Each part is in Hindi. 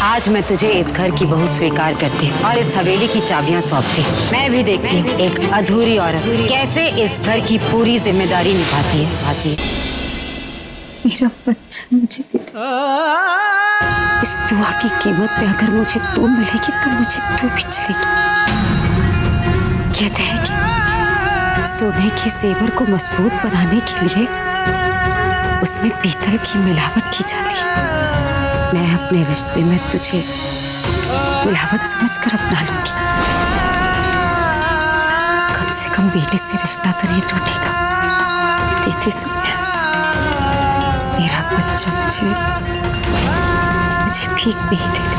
आज मैं तुझे इस घर की बहू स्वीकार करती हूँ और इस हवेली की चाबियां सौंपती हूँ। मैं भी देखती हूँ एक अधूरी औरत कैसे इस घर की पूरी जिम्मेदारी निभाती है। मेरा बच्चा मुझे दे दे। इस दुआ की कीमत पे अगर मुझे तू मिलेगी तो मुझे तू भी चलेगी। कहते हैं कि सोने के जेवर को मजबूत बनाने के लिए उसमें पीतल की मिलावट की जाती है। मैं अपने रिश्ते में तुझे मिलावट समझकर अपना लूंगी। कम से कम बेटे से रिश्ता तो नहीं टूटेगा। देते समय मेरा बच्चा मुझे भीख भी ही दे दे।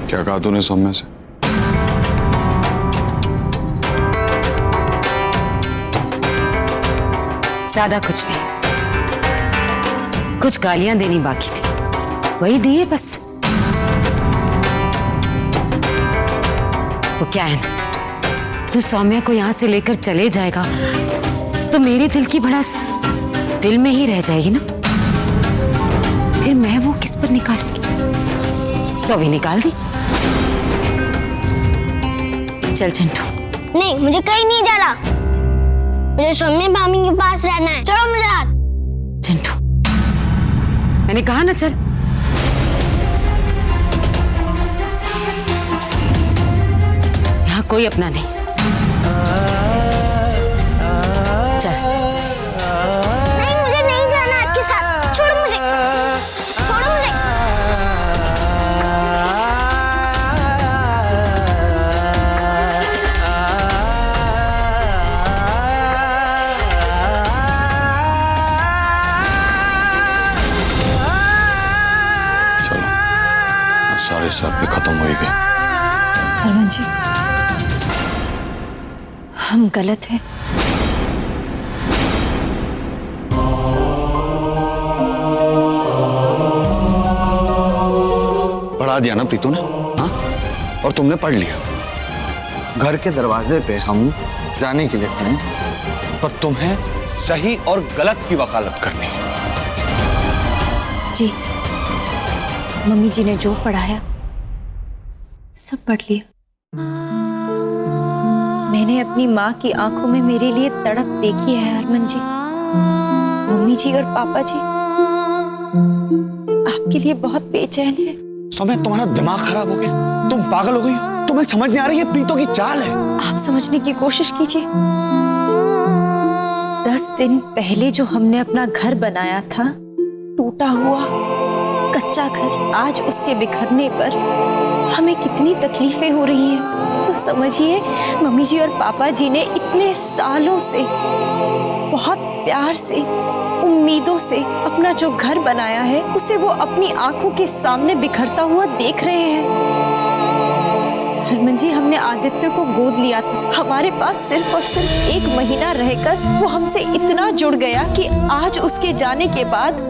क्या कहा तूने सौम्या से? ज्यादा कुछ नहीं, कुछ गालियां देनी बाकी थी, वही दिए बस। वो क्या है ना, तू सौम्या को यहां से लेकर चले जाएगा तो मेरे दिल की भड़ास दिल में ही रह जाएगी ना। फिर मैं वो किस पर निकालूंगी? तो अभी निकाल दी। चल चिंटू। नहीं, मुझे कहीं नहीं जाना। मुझे सौम्या भाभी के पास रहना है। चलो मेरे साथ। चिंटू, मैंने कहा ना चल। यहाँ कोई अपना नहीं। चल। नहीं, मुझे नहीं जाना आपके साथ। छोड़ो मुझे, छोड़ो मुझे। सारे सब भी खत्म हो गए। हरमन जी, हम गलत हैं। पढ़ा दिया ना प्रीतू ने, हाँ? और तुमने पढ़ लिया। घर के दरवाजे पे हम जाने के लिए खड़े, पर तुम्हें सही और गलत की वकालत करनी है। जी, मम्मी जी ने जो पढ़ाया सब पढ़ लिया। मैंने अपनी माँ की आंखों में मेरे लिए तड़प देखी है हरमन जी। मम्मी जी और पापा जी आपके लिए बहुत बेचैन है। सौम्या, तुम्हारा दिमाग खराब हो गया? तुम पागल हो गई हो? तुम्हें समझ नहीं आ रही है प्रीतों की चाल है। आप समझने की कोशिश कीजिए। 10 दिन पहले जो हमने अपना घर बनाया था, टूटा हुआ कच्चा घर, आज उसके बिखरने पर हमें कितनी तकलीफें हो रही हैं। तो समझिए, मम्मी जी और पापा जी ने इतने सालों से बहुत प्यार से, उम्मीदों से अपना जो घर बनाया है उसे वो अपनी आंखों के सामने बिखरता हुआ देख रहे हैं। हरमन जी, हमने आदित्य को गोद लिया था। हमारे पास सिर्फ और सिर्फ 1 महीना रहकर वो हमसे इतना जुड़ गया कि आज उसके जाने के बाद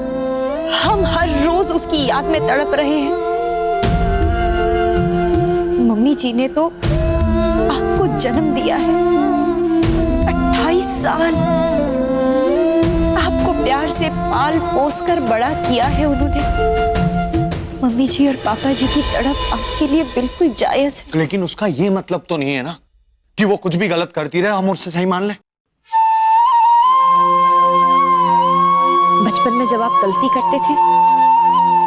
हम हर रोज उसकी याद में तड़प रहे हैं। मम्मी जी ने तो आपको जन्म दिया है, 28 साल आपको प्यार से पाल पोस कर बड़ा किया है उन्होंने। मम्मी जी और पापा जी की तड़प आपके लिए बिल्कुल जायज है। लेकिन उसका ये मतलब तो नहीं है ना कि वो कुछ भी गलत करती रहे हम उससे सही मान लें। बचपन में जब आप गलती करते थे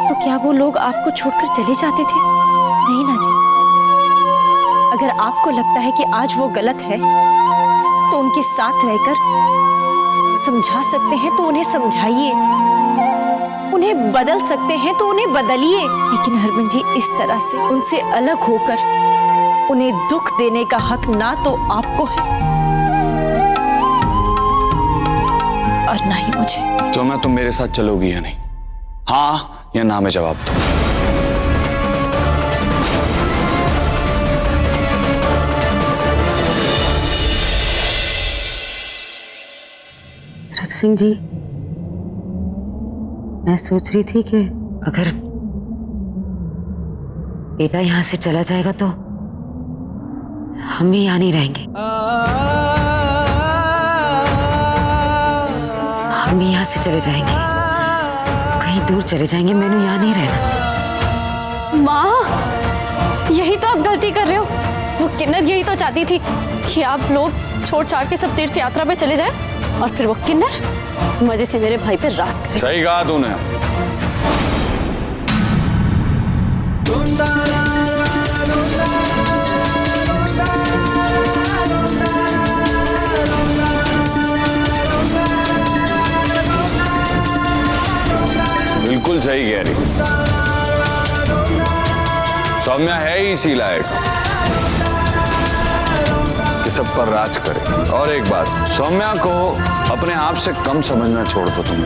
तो क्या वो लोग आपको छोड़कर चले जाते थे? नहीं ना जी। अगर आपको लगता है कि आज वो गलत है तो उनके साथ रहकर समझा सकते हैं तो उन्हें समझाइए, उन्हें बदल सकते हैं तो उन्हें बदलिए। लेकिन हरमन जी, इस तरह से उनसे अलग होकर उन्हें दुख देने का हक ना तो आपको है और ना ही मुझे। तो मैं तुम मेरे साथ चलोगी या नहीं? हाँ या ना में जवाब दो। सिंह जी, मैं सोच रही थी कि अगर बेटा यहां से चला जाएगा तो हम भी यहां नहीं रहेंगे, हम भी यहां से चले जाएंगे, कहीं दूर चले जाएंगे। मैंने यहां नहीं रहना। माँ, यही तो आप गलती कर रहे हो। वो किन्नर यही तो चाहती थी कि आप लोग छोड़ छाड़ के सब तीर्थ यात्रा पे चले जाएं और फिर वो किन्नर मजे से मेरे भाई पे राज करे। सही कहा तूने। बिल्कुल सही कह रही। सौम्या है ही इसी लायक कि सब पर राज करे। और एक बात, सौम्या को अपने आप से कम समझना छोड़ दो तुम,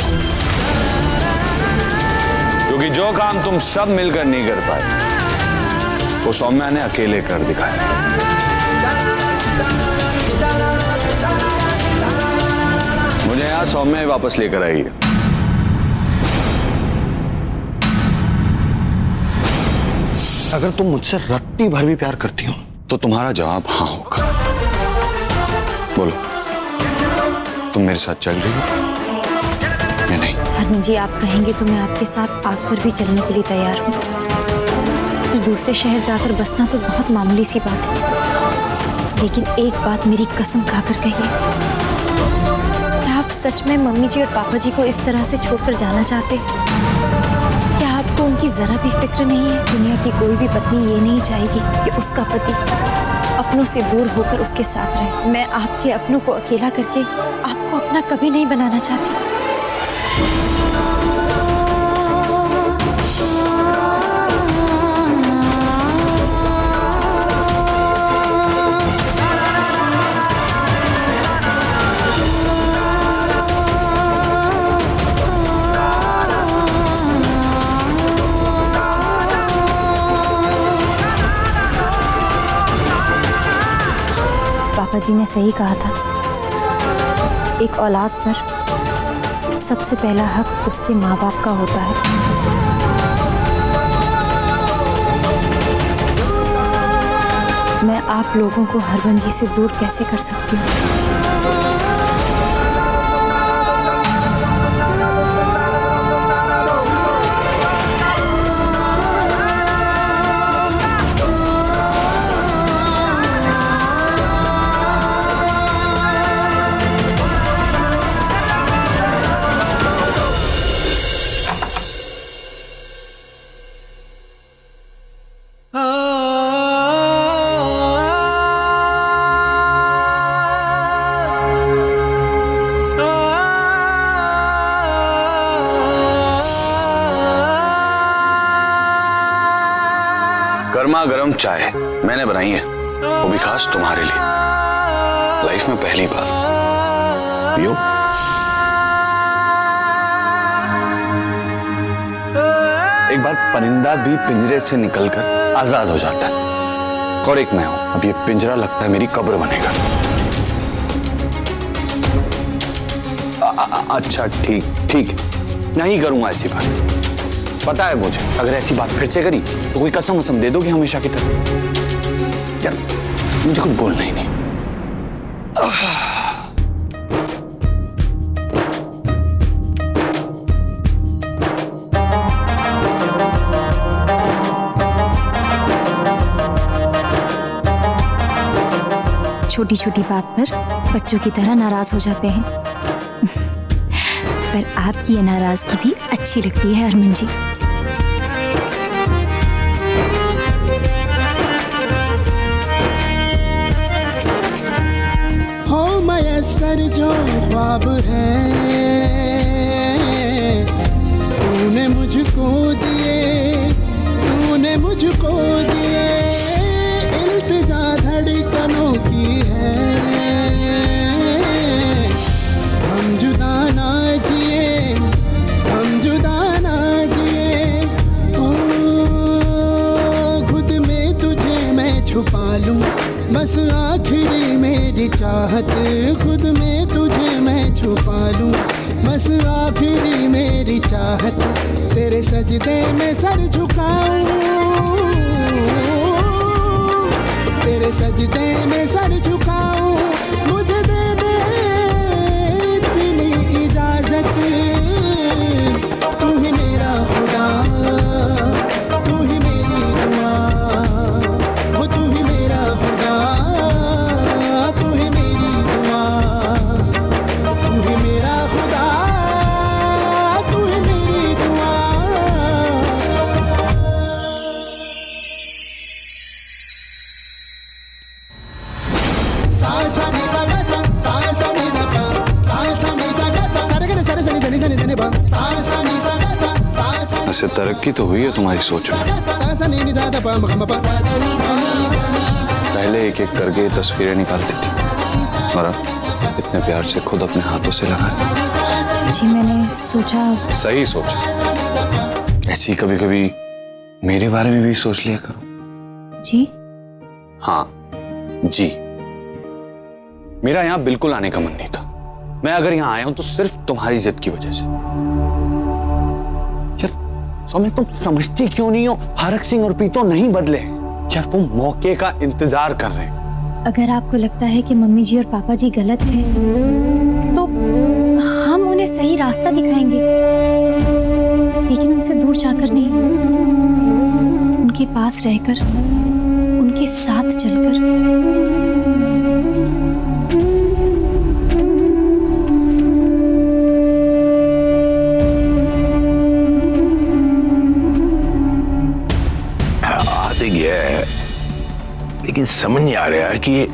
क्योंकि जो काम तुम सब मिलकर नहीं कर पाए वो सौम्या ने अकेले कर दिखाया। मुझे यहां सौम्या ही वापस लेकर आई है। अगर तुम मुझसे रत्ती भर भी प्यार करती हो तो तुम्हारा जवाब हाँ होगा। बोलो, तुम मेरे साथ चल रही हो या नहीं? हरमन जी, आप कहेंगे तो मैं आपके साथ आग पर भी चलने के लिए तैयार हूँ। फिर दूसरे शहर जाकर बसना तो बहुत मामूली सी बात है, लेकिन एक बात मेरी कसम खाकर कहिए, क्या आप सच में मम्मी जी और पापा जी को इस तरह से छोड़कर जाना चाहते? क्या आपको उनकी जरा भी फिक्र नहीं है? दुनिया की कोई भी पत्नी ये नहीं चाहेगी कि उसका पति अपनों से दूर होकर उसके साथ रहे। मैं आपके अपनों को अकेला करके आपको अपना कभी नहीं बनाना चाहती। पापा जी ने सही कहा था, एक औलाद पर सबसे पहला हक उसके माँ बाप का होता है। मैं आप लोगों को हरमन जी से दूर कैसे कर सकती हूँ? गर्मा गर्म चाय मैंने बनाई है, वो भी खास तुम्हारे लिए, लाइफ में पहली बार। पियो। एक बार परिंदा भी पिंजरे से निकलकर आजाद हो जाता है, और एक मैं हूं, अब ये पिंजरा लगता है मेरी कब्र बनेगा। अच्छा ठीक, नहीं करूंगा ऐसी बात। पता है मुझे, अगर ऐसी बात फिर से करी तो कोई कसम वसम दे दोगी हमेशा की तरह। यार मुझे कुछ बोलना ही नहीं। छोटी छोटी बात पर बच्चों की तरह नाराज हो जाते हैं। पर आपकी ये नाराजगी भी अच्छी लगती है हरमन जी। हो मयसर जो ख्वाब है तूने मुझको दिए, तूने मुझको दिए, इल्तिजा धड़कनों की है। हम जुदा ना जिए, हम जुदा ना जिए, ओ खुद में तुझे मैं छुपा लूं। बस आखिरी मेरी चाहत खुद में तुझे मैं छुपा लूं, बस आखिरी मेरी चाहत तेरे सजदे में सर झुकाऊं, तेरे सजदे में सर झुकाऊं, मुझे दे दे इतनी इजाजत, तू ही मेरा खुदा, तू ही मेरी दुआ, वो तू ही मेरा खुदा, तू ही मेरी दुआ, तू ही मेरा खुदा, तू ही मेरी दुआ। सा सा नि सा गा सा नि दा पा, सा नि सा गा सा रे ग रे सा रे सा नि दा नि बा, सा नि सा गा सा ऐसे तरक्की तो हुई है तुम्हारी सोच में। सा नि दा दा पा म पा, पहले एक एक करके तस्वीरें निकालती थी और अब इतने प्यार से खुद अपने हाथों से लगा। जी मैंने सोचा। सही सोचा। ऐसी कभी कभी मेरे बारे में भी सोच लिया करो। जी? हाँ जी, मेरा यहाँ बिल्कुल आने का मन नहीं था। मैं अगर यहाँ आया हूं तो सिर्फ तुम्हारी जिद की वजह से। यार सौम्या, तुम समझती क्यों नहीं हो? हरक सिंह और पीतो नहीं बदले यार, वो मौके का इंतजार कर रहे हैं। अगर आपको लगता है कि मम्मी जी और पापा जी गलत हैं, तो हम उन्हें सही रास्ता दिखाएंगे, लेकिन उनसे दूर जाकर नहीं, उनके पास रहकर, उनके साथ चलकर। लेकिन समझ नहीं आ रहा है कि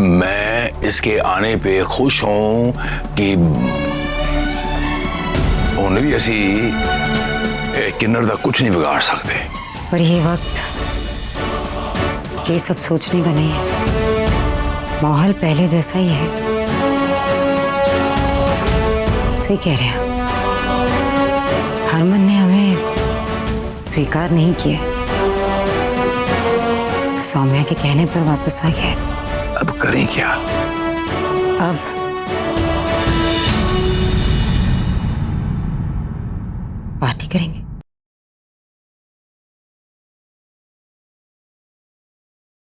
मैं इसके आने पे खुश हूं कि उन्हें भी ऐसी किन्नर का कुछ नहीं बिगाड़ सकते। पर ये वक्त ये सब सोचने का नहीं है। माहौल पहले जैसा ही है। सही कह रहे हैं। हरमन ने हमें स्वीकार नहीं किया, सौम्या के कहने पर वापस आ गया है। अब करें क्या? अब पार्टी करेंगे।